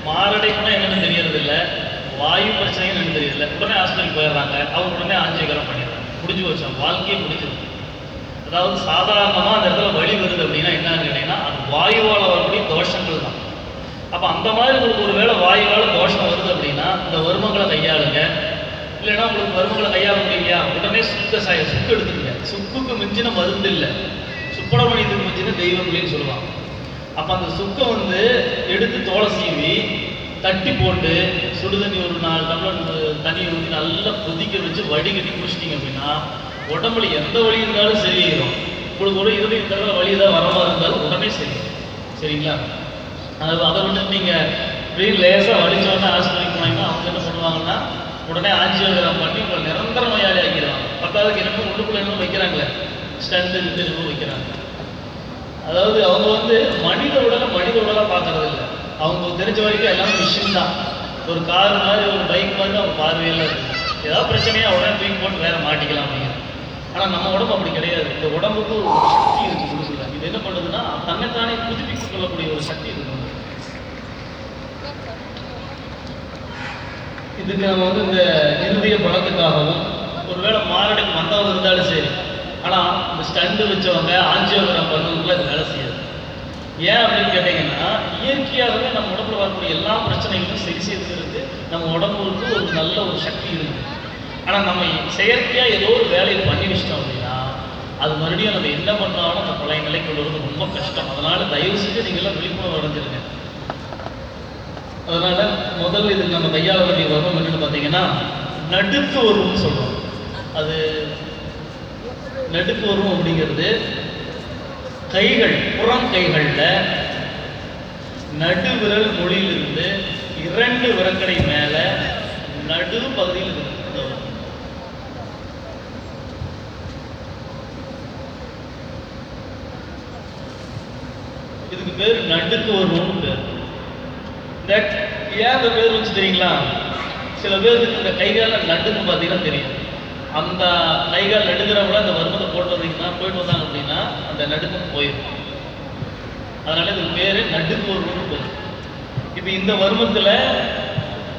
மாரடைப்புனா என்னன்னு தெரியறது இல்லை, வாயு பிரச்சனை என்னன்னு தெரியல. உடனே ஹாஸ்பிட்டல் போயிடுறாங்க, அவங்க உடனே ஆஞ்சியோகிராம் பண்ணிடுறாங்க, முடிஞ்சு வச்சோம், வாழ்க்கையே முடிஞ்சிடும். அதாவது சாதாரணமாக அந்த இடத்துல வலி வருது அப்படின்னா என்னன்னு கேட்டீங்கன்னா அது வாயுவால் வரக்கூடிய தோஷங்கள் தான். அப்போ அந்த மாதிரி உங்களுக்கு ஒரு வேளை வாயுவால் தோஷம் வருது அப்படின்னா இந்த வருமங்களை கையாளுங்க. இல்லைன்னா உங்களுக்கு வருமங்களை கையாள முடியலையா, உடனே சுக்கு எடுத்துக்கங்க. சுக்குக்கு மிஞ்சின மருந்து இல்லை, சுப்பிரமணியத்துக்கு மிஞ்சின தெய்வங்களேன்னு சொல்லுவாங்க. அப்போ அந்த சுக்கை எடுத்து தோலை சீவி தட்டி போட்டு சுடுதண்ணி ஒரு 4 டம்ளர் தண்ணி ஊற்றி நல்லா கொதிக்க வச்சு வடிகட்டி குடிச்சிட்டிங்க அப்படின்னா உடம்புல எந்த வலி இருந்தாலும் சரியாயிடும். உங்களுக்கு ஒரு இருதய தவிர வலி ஏதாவது வர மாதிரி இருந்தாலும் உடனே சரி. சரிங்களா? அதை நீங்கள் இப்படியும் லேசாக வலிச்சோடனே ஹாஸ்பிட்டலுக்கு போனீங்கன்னா அவங்க என்ன பண்ணுவாங்கன்னா உடனே ஆஞ்சியோகிராம் பண்ணி உங்களை நிரந்தர நோயாளி ஆக்கிடுவாங்க. 10வது என்னமோ உள்ளுக்குள்ள என்னமோ வைக்கிறாங்களே, ஸ்டண்ட் என்னமோ வைக்கிறாங்க. அதாவது அவங்க மனித உடலாக பார்க்கறது இல்லை. அவங்க தெரிஞ்ச வரைக்கும் எல்லாமே மிஷின் தான். ஒரு கார் மாதிரி ஒரு பைக் மாதிரி அவங்க பார்வையெல்லாம் இருக்குது. ஏதாவது பிரச்சனையா உடனே தூக்கி போட்டு வேற மாட்டிக்கலாம் அப்படிங்கிறது. ஆனால் நம்ம உடம்பு அப்படி கிடையாது. இந்த உடம்புக்கு ஒரு சக்தி இருக்கு கொடுக்கல. இது என்ன பண்ணுதுன்னா தன்னைத்தானே புதுப்பித்துக் கொள்ளக்கூடிய ஒரு சக்தி இருக்கு. இதுக்கு நம்ம இந்த இருதய பலத்துக்காகவும் ஒருவேளை மாரடைப்பு வந்தவங்க இருந்தாலும் சரி. ஆனால் இந்த ஸ்டண்டு வச்சவங்க ஆஞ்சியோகிராம் பண்ணவங்களுக்குலாம் இது வேலை செய்யாது. ஏன் அப்படின்னு கேட்டீங்கன்னா இயற்கையாகவே நம்ம உடம்புல வரக்கூடிய எல்லா பிரச்சனைகளும் சரி செய்துக்கிறது நம்ம உடம்புக்கு ஒரு நல்ல ஒரு சக்தி இருக்குது. ஆனால் நம்ம செயற்கையாக ஏதோ ஒரு வேலையை பண்ணி வச்சிட்டோம் அப்படின்னா அது மறுபடியும் நம்ம என்ன பண்ணாலும் அந்த பழைய நிலைக்கு வருவது ரொம்ப கஷ்டம். அதனால தயவு செஞ்சு நீங்கள்லாம் விழிப்புணர்வு அடைஞ்சிருங்க. அதனால முதல்ல இதுக்கு நம்ம கையாள வேண்டிய வருவம் என்னன்னு பார்த்தீங்கன்னா நடுக்கு வருவம்னு சொல்றோம். அது நடுக்கு வருவம் அப்படிங்கிறது கைகள், புறம் கைகளில் நடுவிரல் மொழியிலிருந்து 2 விரற்கடை மேல நடு பகுதியில் இருக்கு. இதுக்கு பேர் நடுக்கு வருவம்னு பேர். ஏன் அந்த பேர் வச்சு தெரியுங்களா? சில பேருக்கு இந்த கைகால நடுன்னு பார்த்தீங்கன்னா தெரியும். அந்த கைகால் நடுக்கிறவங்கள அந்த வருமத்தை போயிட்டு வந்தாங்க அப்படின்னா அந்த நடுக்கம் போயிடும். அதனால இதுக்கு பேரு நடுக்கு வருவம்னு பேர். இப்போ இந்த வருமத்தில்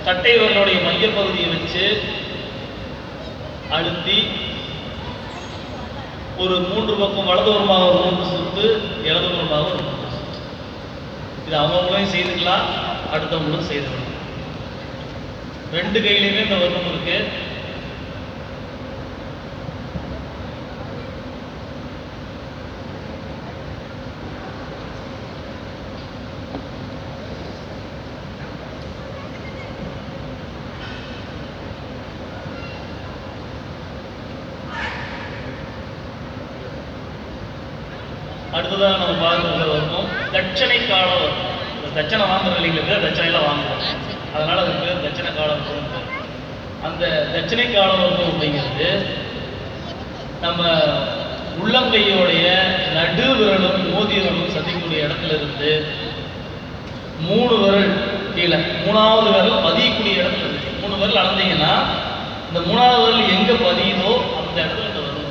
கட்டை விரலுடைய மையப்பகுதியை வச்சு அழுத்தி ஒரு 3 பக்கம் வலதுபுறமாக ஒரு 3 சுத்து, இடதுபுறமாக ஒரு 3 சுத்து. இது அவங்களையும் செய்துக்கலாம், அடுத்தவங்களும் செய்துக்கலாம். 2 கையிலையுமே இந்த வருமம் இருக்கு. அடுத்ததாக நம்ம பார்க்குற வருவோம் தட்சணை கால வருவோம். இந்த தட்சணை வாங்குற இல்லைங்களுக்கு தட்சணையெல்லாம் வாங்குவோம். அதனால அதுக்கு பேர் தட்சணை கால வருவோம். அந்த தட்சணை கால வருவோம் அப்படிங்கிறது நம்ம உள்ளங்கையோடைய நடு விரலும் மோதிய விரலும் சந்திக்கக்கூடிய இடத்துல இருந்து 3 விரல் கீழே 3வது விரல் பதியக்கூடிய இடத்துல இருக்கு. 3 விரல் அளந்தீங்கன்னா இந்த 3வது விரல் எங்க பதியுதோ அந்த இடத்துல இந்த வரும்.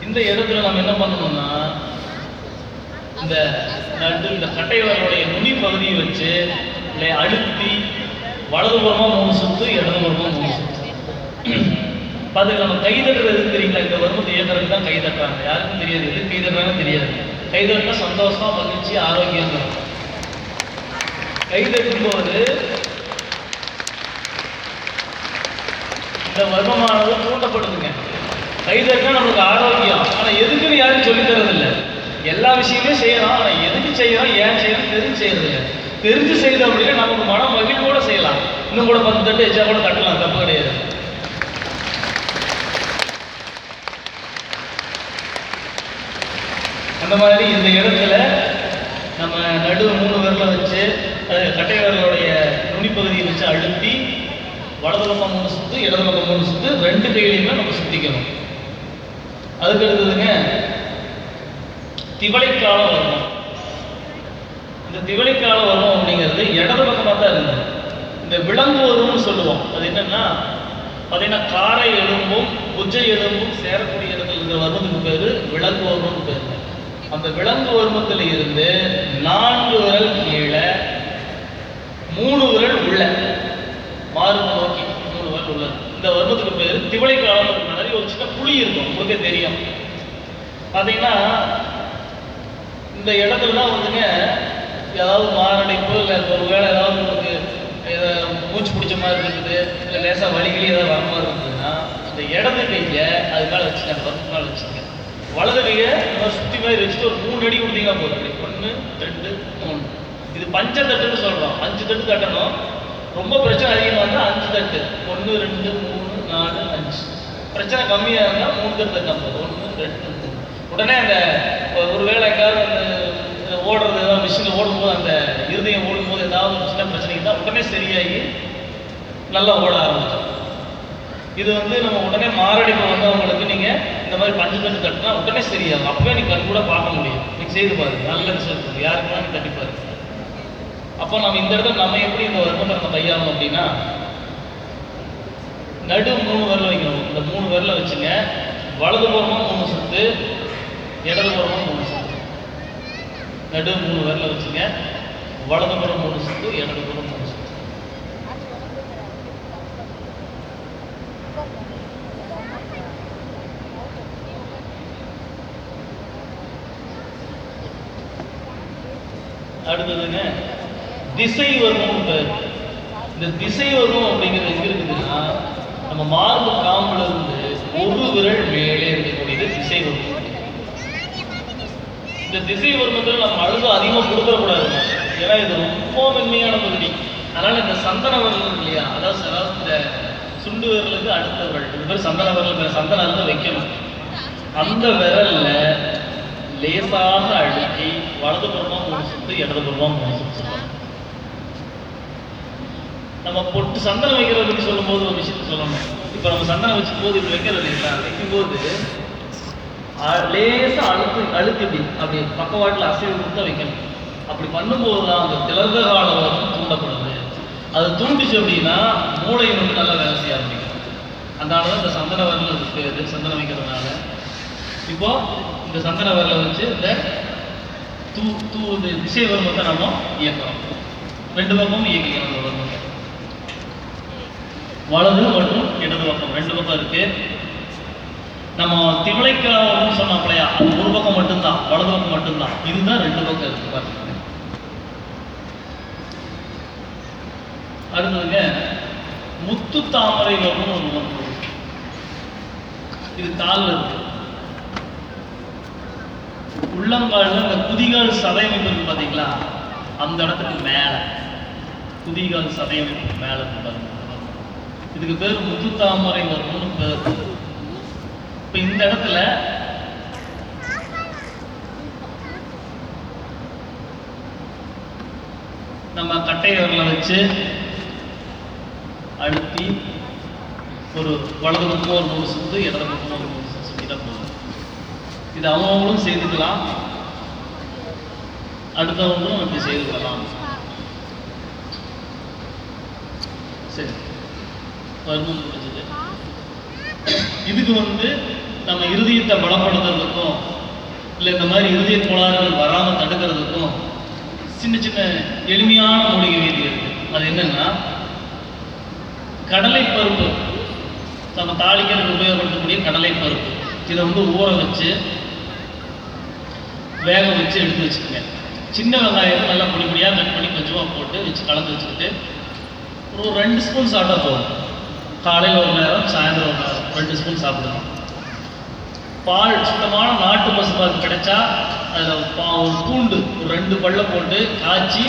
இந்த இடத்துல நம்ம என்ன பண்ணணும்னா இந்த கட்டை விரலுடைய நுனி பகுதியை வச்சு அழுத்தி வலதுபுறமா 3 சுத்து, இடதுபுறமா 3 சுத்து. அதுக்கு நம்ம கை தட்டுறது தெரியுங்களா? இந்த வருமத்தை இயக்குறதுக்கு தான் கை தட்டுறாங்க. யாருக்கும் தெரியாது, எது கை தட்டுறாங்கன்னு தெரியாது. கை தட்டினா சந்தோஷமா, மகிழ்ச்சி, ஆரோக்கியம் இருக்கும். கை தட்டும்போது இந்த வருமமானது தூண்டப்படுதுங்க. கை தட்டினா நமக்கு ஆரோக்கியம். ஆனால் எதுக்குன்னு யாரும் சொல்லி தரது இல்லை. எல்லா விஷயமே செய்யலாம், ஆனால் எதுக்கு செய்யறோம், ஏன் செய்யணும் தெரிஞ்சு செய்யறது இல்லை. தெரிஞ்சு செய்யறது அப்படின்னா நமக்கு மனம் மகிழ்வோட செய்யலாம். இன்னும் கூட 10 தட்டு எச்சா கூட தட்டலாம், தப்பு கிடையாது. அந்த மாதிரி இந்த இடத்துல நம்ம நடு 3 விரலை வச்சு கட்டை விரலுடைய நுனிப்பகுதியை வச்சு அழுத்தி வலது பக்கம் 3 சுத்து, இடது பக்கம் 3 சுத்து, 2 கையிலையுமே நம்ம சுத்திக்கணும். அதுக்கு அடுத்ததுங்க திவளைக்கால வருமம். இந்த திவளைக்கால வருமம் அப்படிங்கிறது இடது பக்கமாக தான் இருக்குது. இந்த விலங்கு வரும்னு சொல்லுவோம். அது என்னன்னா பார்த்தீங்கன்னா காரை எலும்பும் புஜை எலும்பும் சேரக்கூடிய இடத்துல இந்த வருமத்துக்கு பேரு விலங்கு வருமம்னு பேரு. அந்த விலங்கு வருமத்தில் இருந்து 4 விரல் கீழே இல்லை ஒரு வேளை ஏதாவது உங்களுக்கு மூச்சு பிடிச்ச மாதிரி இருக்குது, இல்லை லேசாக வலிகளி ஏதாவது வர மாதிரி இருந்ததுன்னா அந்த இடது கையை அது மேலே வச்சுட்டாங்க, வகுப்பு மேலே வச்சுருங்க. வலது கையை சுற்றி மாதிரி வச்சுட்டு ஒரு 3 அடி கொடுத்தீங்கன்னா போதும். அப்படி 1 2 3. இது பஞ்சத்தட்டுன்னு சொல்கிறோம். 5 தட்டு தட்டணும். ரொம்ப பிரச்சனை அதிகமாக இருந்தால் 5 தட்டு, 1 2 3 4 5. பிரச்சனை கம்மியாக இருந்தால் 3 தட்டு தட்டால் போதும். 1 2 3. உடனே அந்த ஒரு வேளை எங்காவது அந்த ஓடுறது ஏதாவது மிஷினில் ஓடும்போது அந்த இருதயம் ஓடும்போது ஏதாவது ஒரு சின்ன பிரச்சனைக்கு தான் உடனே சரியாகி நல்லா ஓட ஆரம்பிச்சோம். இது வந்து நம்ம உடனே மாரடைப்பு வந்தவங்களுக்கு நீங்கள் இந்த மாதிரி 5 தட்டு தட்டினா உடனே சரியாகும். அப்பவே நீங்கள் கண் கூட பார்க்க முடியும். நீங்கள் செய்து பாருங்க, நல்ல ரிசல்ட் இருக்குது. யாருக்குன்னா நீங்கள் தட்டி பாருங்க. அப்போ நம்ம இந்த இடத்துல நம்ம எப்படி இந்த வர்க்கத்தை நம்ம கையாளணும் அப்படின்னா, நடு 3 விரல வைக்கணும். இந்த 3 விரல வச்சுங்க. வலது புறமும் 3 சுத்து, இடது புறமும் 3 சுத்து. நடு 3 விரல வச்சுங்க. வலது புறம் 3 சுத்து, இடது புறம் 3 சுத்து. அடுத்ததுங்க திசை வர்மம் பேர். இந்த திசை வர்மம் அப்படிங்கிறது எங்க இருக்குதுன்னா, நம்ம மார்பு காம்புல இருந்து ஒரு விரல் மேலே இருக்கக்கூடியது திசை வர்மம். இந்த திசை வர்மத்தில் நம்ம அழுது அதிகமாக கொடுத்துடக்கூடாது. ஏன்னா இது ரொம்ப மென்மையான பகுதி. அதனால இந்த சந்தன விரல் இருக்கு இல்லையா, அதாவது இந்த சுண்டு விரலுக்கு அடுத்த விரல், இது பேர் சந்தன விரல். சந்தனம் இருந்து வைக்கணும். அந்த விரல்ல லேசாக அழுத்தி வலது புறமா 3 சுத்து, இடது புறமா 3 சுத்து. நம்ம பொட்டு சந்தனம் வைக்கிறத பற்றி சொல்லும் போது ஒரு விஷயத்த சொல்லணும். இப்போ நம்ம சந்தனம் வச்சுக்கும் போது இப்படி வைக்கிறது இல்லைங்களா, வைக்கும்போது லேசா அழுத்தி அப்படி பக்கவாட்டில் அசைவு கொடுத்தா வைக்கணும். அப்படி பண்ணும்போது தான் அந்த திலர்த காலம் தூண்டப்படுது. அது தூண்டிச்சு அப்படின்னா மூளை வந்து நல்லா வேலை செய்ய ஆரம்பிக்கும். அதனால தான் இந்த சந்தன விரல் இருக்குது, சந்தனம் வைக்கிறதுனால. இப்போ இந்த சந்தன விரலை வச்சு இந்த திசை வர்மத்தை நம்ம இயக்கிறோம். 2 பக்கமும் இயக்கிக்கிறோம். அந்த வர்மத்தை வலது மற்றும் இடது பக்கம் 2 பக்கம் இருக்கு. நம்ம திவளைக்காவன்னு சொன்னோம் இல்லையா, அது ஒரு பக்கம் மட்டும்தான், வலது பக்கம் மட்டும்தான். இதுதான் 2 பக்கம் இருக்கு பாருங்க. அடுத்ததுங்க முத்து தாமரை வர்மம் ஒரு வர்மம். இது காலில் இருக்கு. உள்ளங்காலில் இந்த குதிகால் சதயம் இருக்கு பார்த்தீங்களா, அந்த இடத்துக்கு மேலே குதிகால் சதயம் மேலே இருக்கு பாருங்க. இதுக்கு பேர் முத்துத்தாமரை வர்மம்னு பேர். இப்போ இந்த இடத்துல நம்ம கட்டை விரலை வச்சு அழுத்தி ஒரு வலது பக்கம் ஒரு 3 சுத்து, இடது பக்கம் ஒரு 3 சுத்து சுத்திட்டா போதும். இது அவங்களும் செய்துக்கலாம், அடுத்தவங்களும் இப்படி செய்துக்கலாம். சரி, வர்மம் முடிஞ்சது. இதுக்கு வந்து நம்ம இருதயத்தை பலப்படுத்துறதுக்கும் இல்லை இந்த மாதிரி இருதய கோளாறுகள் வராமல் தடுக்கிறதுக்கும் சின்ன சின்ன எளிமையான மூலிகை வேதி இருக்கு. அது என்னன்னா, கடலை பருப்பு, நம்ம தாளிக்கிறதுக்கு உபயோகப்படுத்தக்கூடிய கடலை பருப்பு. இதை வந்து ஊற வச்சு வேக வச்சு எடுத்து வச்சுக்கோங்க. சின்ன வெங்காயத்தை நல்லா பொடி பொடியாக கட் பண்ணி கொஞ்சமாக போட்டு வச்சு கலந்து வச்சுக்கிட்டு ஒரு 2 ஸ்பூன் சாப்பிட்டா போதும். காலையில் ஒரு நேரம், சாயந்தரம் ஒரு நேரம் 2 ஸ்பூன் சாப்பிடணும். பால், சுத்தமான நாட்டு பசுபால் கிடைச்சா அதில் ஒரு பூண்டு ஒரு 2 பல்ல போட்டு காய்ச்சி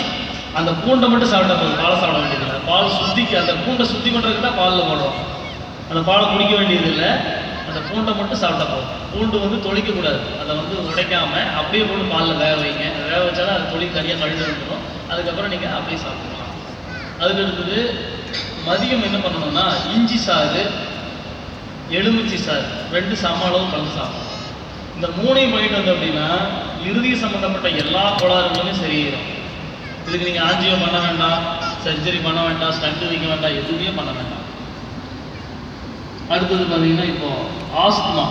அந்த பூண்டை மட்டும் சாப்பிட்டா போதும். பாலை சாப்பிட வேண்டியதில்லை. பால் சுத்திக்கு அந்த பூண்டை சுத்தி பண்ணுறதுக்கு தான் பாலில் போடுறோம். அந்த பாலை குடிக்க வேண்டியதில்லை, அந்த பூண்டை மட்டும் சாப்பிட்டா போதும். பூண்டு வந்து தொளிக்கக்கூடாது, அதை வந்து உடைக்காமல் அப்படியே போட்டு பாலில் வேக வைங்க. வேக வச்சாலும் அது தொழில் தனியாக கழுந்து வந்துடும். அதுக்கப்புறம் நீங்கள் அப்படியே சாப்பிட்டுக்கலாம். அதுக்கு அடுத்தது மதியம் என்ன பண்ணணும்னா, இஞ்சி சாறு, எலுமிச்சை சாறு 2 சம அளவு கலந்து சாப்பிடணும். இந்த 3ஐயும் பண்ணிட்டு வந்து அப்படின்னா இறுதி சம்மந்தப்பட்ட எல்லா கோளாறுகளுமே சரியாயிடும். இதுக்கு நீங்கள் ஆஞ்சியோ பண்ண வேண்டாம், சர்ஜரி பண்ண வேண்டாம், ஸ்டண்ட் வைக்க வேண்டாம், எதுவுமே பண்ண வேண்டாம். அடுத்தது பார்த்தீங்கன்னா இப்போ ஆஸ்துமா.